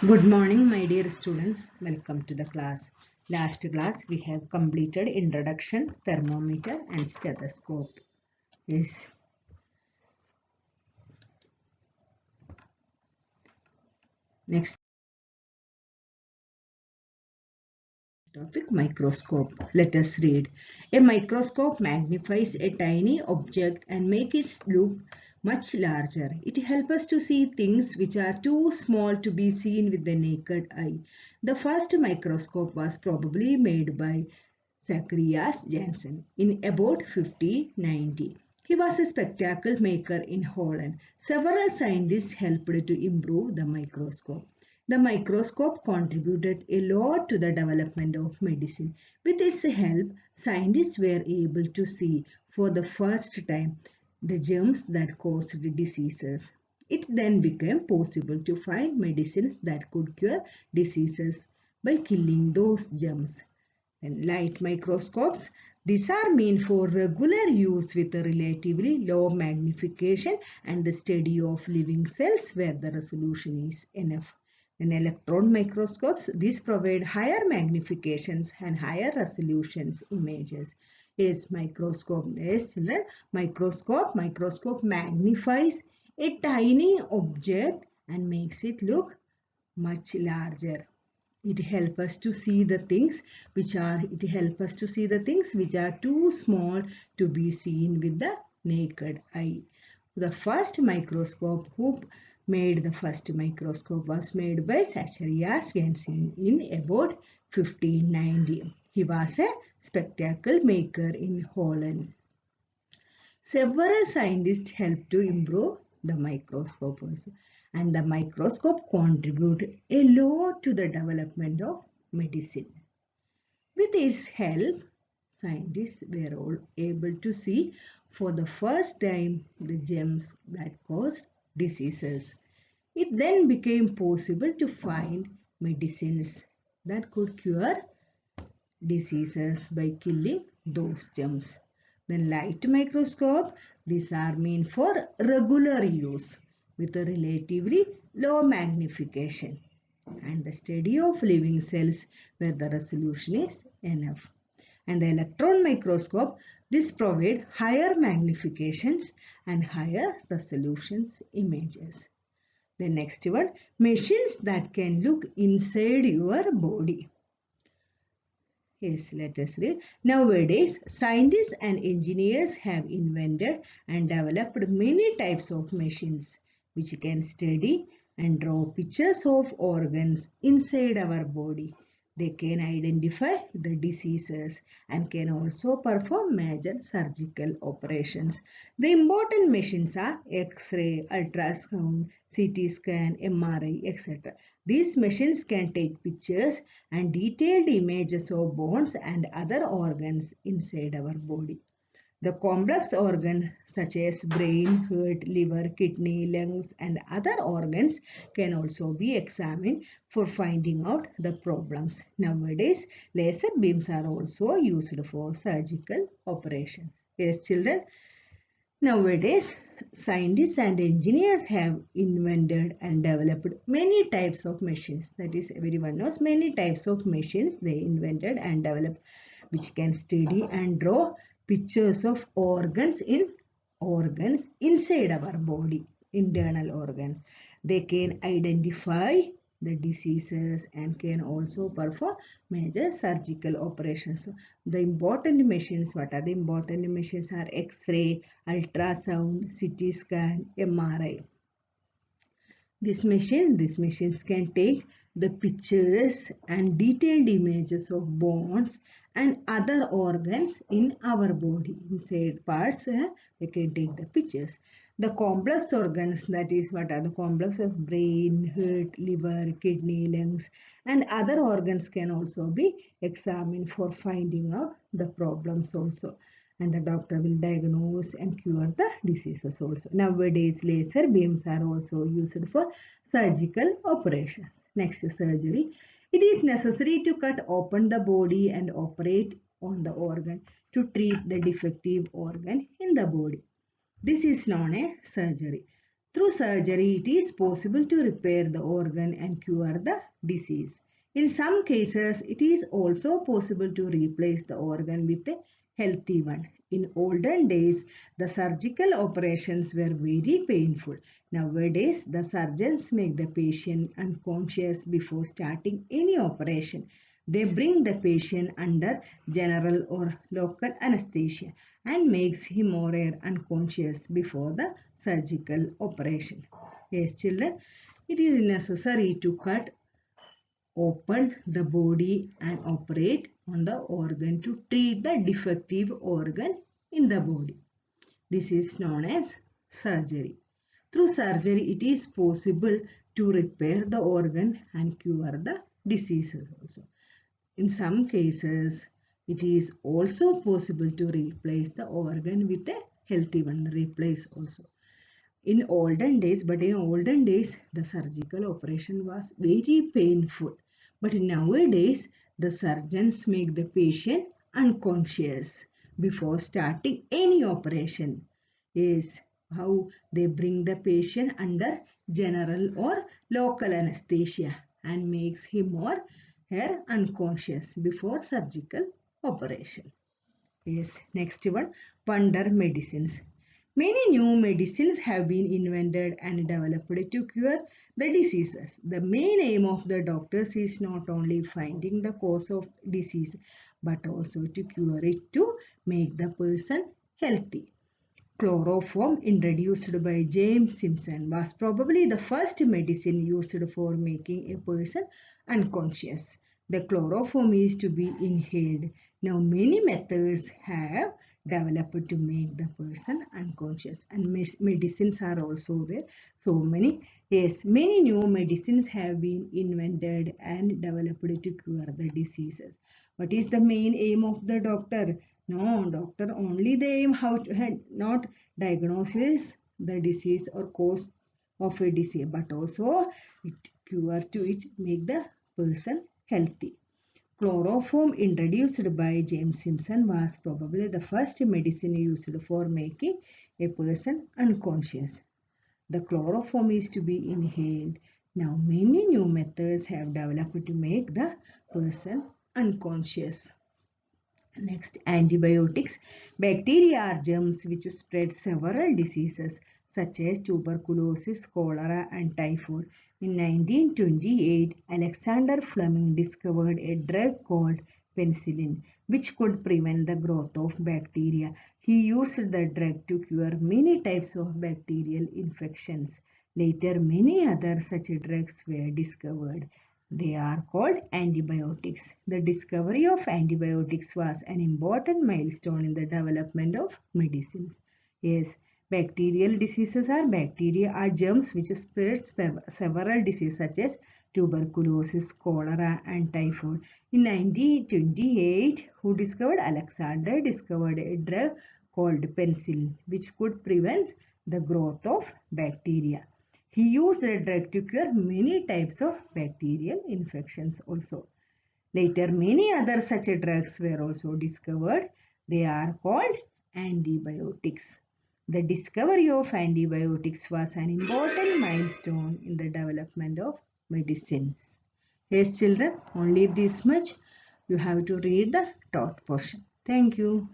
Good morning, my dear students. Welcome to the class. Last class we have completed introduction, thermometer and stethoscope. Yes. Next topic, microscope. Let us read. A microscope magnifies a tiny object and makes it look much larger. It helps us to see things which are too small to be seen with the naked eye. The first microscope was probably made by Zacharias Janssen in about 1590. He was a spectacle maker in Holland. Several scientists helped to improve the microscope. The microscope contributed a lot to the development of medicine. With its help, scientists were able to see for the first time the germs that caused diseases. It then became possible to find medicines that could cure diseases by killing those germs. And light microscopes, these are meant for regular use with a relatively low magnification and the study of living cells where the resolution is enough. In electron microscopes, these provide higher magnifications and higher resolutions images. Yes, microscope. Yes, children. Microscope magnifies a tiny object and makes it look much larger. It helps us to see the things which are too small to be seen with the naked eye. The first microscope who made the first microscope was made by Zacharias Janssen in about 1590. He was a spectacle maker in Holland. Several scientists helped to improve the microscope also. And the microscope contributed a lot to the development of medicine. With its help, scientists were all able to see for the first time the germs that caused diseases. It then became possible to find medicines that could cure diseases by killing those germs. Then light microscope, these are meant for regular use with a relatively low magnification and the study of living cells where the resolution is enough. And the electron microscope, this provide higher magnifications and higher resolutions images. The next one, machines that can look inside your body. Yes, let us read. Nowadays, scientists and engineers have invented and developed many types of machines which can study and draw pictures of organs inside our body. They can identify the diseases and can also perform major surgical operations. The important machines are X-ray, ultrasound, CT scan, MRI, etc. These machines can take pictures and detailed images of bones and other organs inside our body. The complex organs such as brain, heart, liver, kidney, lungs and other organs can also be examined for finding out the problems. Nowadays, laser beams are also used for surgical operations. Yes, children. Nowadays, scientists and engineers have invented and developed many types of machines. That is, everyone knows many types of machines they invented and developed which can study and draw pictures of organs inside our body, internal organs. They can identify the diseases and can also perform major surgical operations. So the important machines, what are the important machines are X-ray, ultrasound, CT scan, MRI. These machines can take the pictures and detailed images of bones and other organs in our body. Inside parts, they can take the pictures. The complex organs, that is what are the complex of brain, heart, liver, kidney, lungs and other organs can also be examined for finding out the problems also. And the doctor will diagnose and cure the diseases also. Nowadays, laser beams are also used for surgical operations. Next, surgery. It is necessary to cut open the body and operate on the organ to treat the defective organ in the body. This is known as surgery. Through surgery, it is possible to repair the organ and cure the disease. In some cases, it is also possible to replace the organ with a healthy one. In olden days, the surgical operations were very painful. Nowadays, the surgeons make the patient unconscious before starting any operation. They bring the patient under general or local anesthesia and makes him or her unconscious before the surgical operation. Yes, children, it is necessary to cut open the body and operate on the organ to treat the defective organ in the body. This is known as surgery. Through surgery, it is possible to repair the organ and cure the diseases also. In some cases, it is also possible to replace the organ with a healthy one. Replace also. In olden days, the surgical operation was very painful. But nowadays, the surgeons make the patient unconscious before starting any operation. Is how they bring the patient under general or local anesthesia and makes him or her unconscious before surgical operation. Yes, next one, wonder medicines. Many new medicines have been invented and developed to cure the diseases. The main aim of the doctors is not only finding the cause of disease but also to cure it to make the person healthy. Chloroform, introduced by James Simpson, was probably the first medicine used for making a person unconscious. The chloroform is to be inhaled. Now, many methods have developed to make the person unconscious, and medicines are also there. So many, yes, many new medicines have been invented and developed to cure the diseases. What is the main aim of the doctor? No, doctor only the aim how to not diagnosis the disease or cause of a disease, but also it cure to it make the person healthy. Chloroform, introduced by James Simpson, was probably the first medicine used for making a person unconscious. The chloroform is to be inhaled. Now many new methods have developed to make the person unconscious. Next, antibiotics. Bacteria are germs which spread several diseases such as tuberculosis, cholera and typhoid. In 1928, Alexander Fleming discovered a drug called penicillin which could prevent the growth of bacteria. He used the drug to cure many types of bacterial infections. Later, many other such drugs were discovered. They are called antibiotics. The discovery of antibiotics was an important milestone in the development of medicines. Yes, bacterial diseases are bacteria are germs which spread several diseases such as tuberculosis, cholera and typhoid. In 1928, Alexander discovered a drug called penicillin which could prevent the growth of bacteria. He used the drug to cure many types of bacterial infections also. Later, many other such drugs were also discovered. They are called antibiotics. The discovery of antibiotics was an important milestone in the development of medicines. Yes, children, only this much you have to read the taught portion. Thank you.